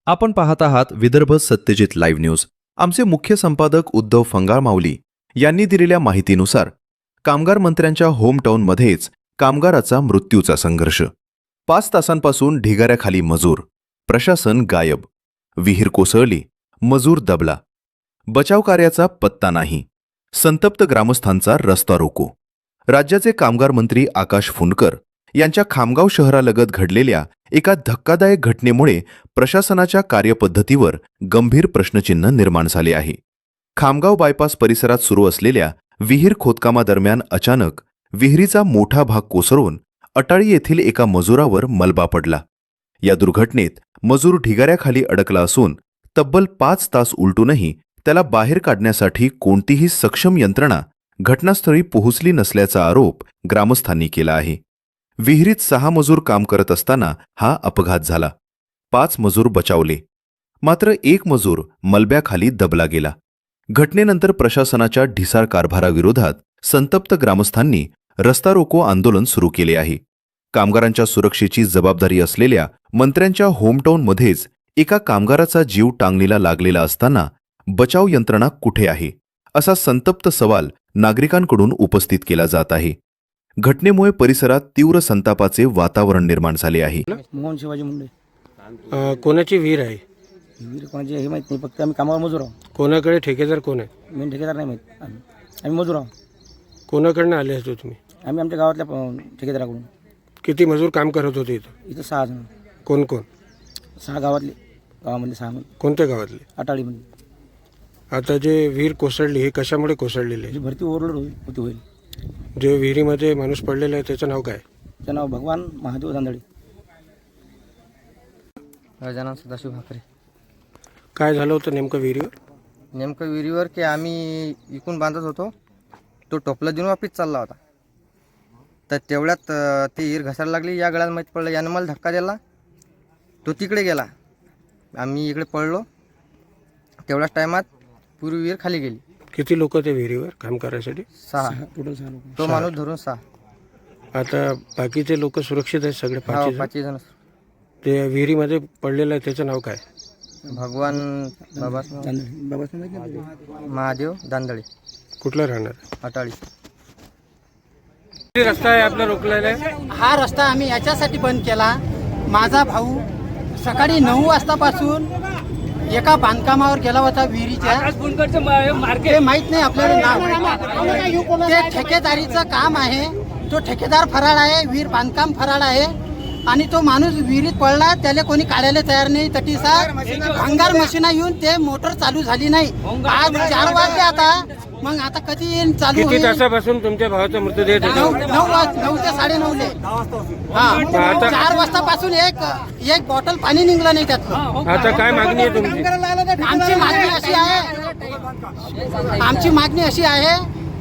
आपण पाहत आहात विदर्भ सत्यजित लाईव्ह न्यूज। आमचे मुख्य संपादक उद्धव फंगाळ माऊली यांनी दिलेल्या माहितीनुसार कामगार मंत्र्यांच्या होमटाऊनमध्येच कामगाराचा मृत्यूचा संघर्ष। 5 तासांपासून ढिगाऱ्याखाली मजूर, प्रशासन गायब, विहीर कोसळली, मजूर दबला, बचाव कार्याचा पत्ता नाही, संतप्त ग्रामस्थांचा रस्ता रोको। राज्याचे कामगार मंत्री आकाश फुंडकर यांच्या खामगाव शहरालगत घडलेल्या एका धक्कादायक घटनेमुळे प्रशासनाच्या कार्यपद्धतीवर गंभीर प्रश्नचिन्ह निर्माण झाले आहे। खामगाव बायपास परिसरात सुरू असलेल्या विहीर खोदकामादरम्यान अचानक विहिरीचा मोठा भाग कोसळून अटाळी येथील एका मजुरावर मलबा पडला। या दुर्घटनेत मजूर ढिगाऱ्याखाली अडकला असून तब्बल 5 तास उलटूनही त्याला बाहेर काढण्यासाठी कोणतीही सक्षम यंत्रणा घटनास्थळी पोहोचली नसल्याचा आरोप ग्रामस्थांनी केला आहे। विहिरीत 6 मजूर काम करत असताना हा अपघात झाला। 5 मजूर बचावले, मात्र 1 मजूर मलब्याखाली दबला गेला। घटनेनंतर प्रशासनाच्या ढिसाळ कारभाराविरोधात संतप्त ग्रामस्थांनी रस्ता रोको आंदोलन सुरू केले आहे। कामगारांच्या सुरक्षेची जबाबदारी असलेल्या मंत्र्यांच्या होमटाऊनमध्येच एका कामगाराचा जीव टांगणीला लागलेला असताना बचाव यंत्रणा कुठे आहे, असा संतप्त सवाल नागरिकांकडून उपस्थित केला जात आहे। घटनेमुळे परिसरात तीव्र संतापाचे वातावरण निर्माण झाले आहे। मोहन शिवाजी मुंडे। कोणाची विहीर आहे? विहीर कोणाची हे माहीत नाही, फक्त आम्ही कामावर मजूर आहोत। कोणाकडे ठेकेदार कोण आहे? मेन ठेकेदार नाही माहीत, आम्ही मजूर आहोत। कोणाकडनं आले असतो तुम्ही? आम्ही आमच्या गावातल्या ठेकेदाराकडून। किती मजूर काम करत होते इथं? इथं 6 जण। कोण कोण? 6 गावामधले 6 कोणत्या गावातले? अटाळीमध्ये। आता जे विहीर कोसळली हे कशामुळे कोसळलेली आहे? जी भरती ओव्हरलोड होईल। जे विहिरीमध्ये माणूस पडलेला आहे त्याचं नाव काय? त्याचं नाव भगवान महादेव दांदळे। गजानन सदाशिव भाकरे। काय झालं होतं नेमकं विहिरीवर? नेमकं विहिरीवर की आम्ही इकून बांधत होतो, तो टोपला देऊन वापिस चालला होता। तर तेवढ्यात ती विहीर घसायला लागली, या गळ्यात माहीत पडलं, यानं मला धक्का दिला, तो तिकडे गेला, आम्ही इकडे पडलो। तेवढ्याच टायमात पूर्वी विहीर खाली गेली। किती लोक ते विहिरीवर काम करायसाठी? 6 टोटल 6 लोक। तो माणूस धरून 6। आता बाकीचे लोक सुरक्षित आहेत सगळे? 5 जण। ते विहिरीमध्ये पडलेलं आहे त्याचं नाव काय? भगवान बाबासाहेब महादेव दांदळे। कुठलं राहणार? अटाळी। रस्ता आहे आपला रोखलेला आहे? हा रस्ता आम्ही याच्यासाठी बंद केला, माझा भाऊ सकाळी 9 वाजतापासून एका बांधकामावर गेला होता विहिरीच्या। ते माहित नाही आपल्याला नाव, ते ठेकेदारीचं काम आहे। तो ठेकेदार फराळ आहे, विहीर बांधकाम फराळ आहे, आणि तो माणूस विहिरीत पडला, त्याला कोणी काढायला तयार नाही। तटीसार भंगार मशीना येऊन ते मोटर चालू झाली नाही। आज 4 वाजले आता, मग आता कधी चालू किती हो. तासापासून तुमच्या भावाचा मृतदेह? 9 ते 9:30ले। हा, 4 वाजतापासून एक बॉटल पाणी निघलं नाही त्यातलं। आता काय मागणी आहे तुमची? आमची मागणी अशी आहे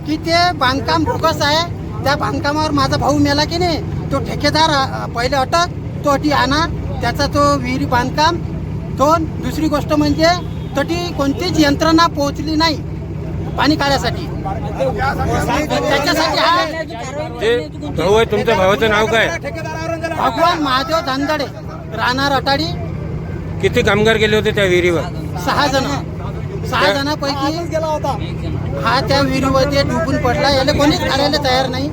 की ते बांधकाम बोगस आहे। त्या बांधकामावर माझा भाऊ मेला की नाही, तो ठेकेदार पहिले अटक, तो अटी आणा, त्याचा तो विहिरी बांधकाम 2। दुसरी गोष्ट म्हणजे तटी कोणतीच यंत्रणा पोहोचली नाही पाणी काढण्यासाठी। त्याच्यासाठी हा ते भाऊ आहे तुमच्या भावाचं नाव काय? भगवान महादेव दांदळे, राहणार अटाळी। किती कामगार गेले होते त्या विहिरीवर? 6 जण। 6 जणांपैकी हा त्या विहिरीमध्ये डुबून पडला, याला कोणीच काढायला तयार नाही।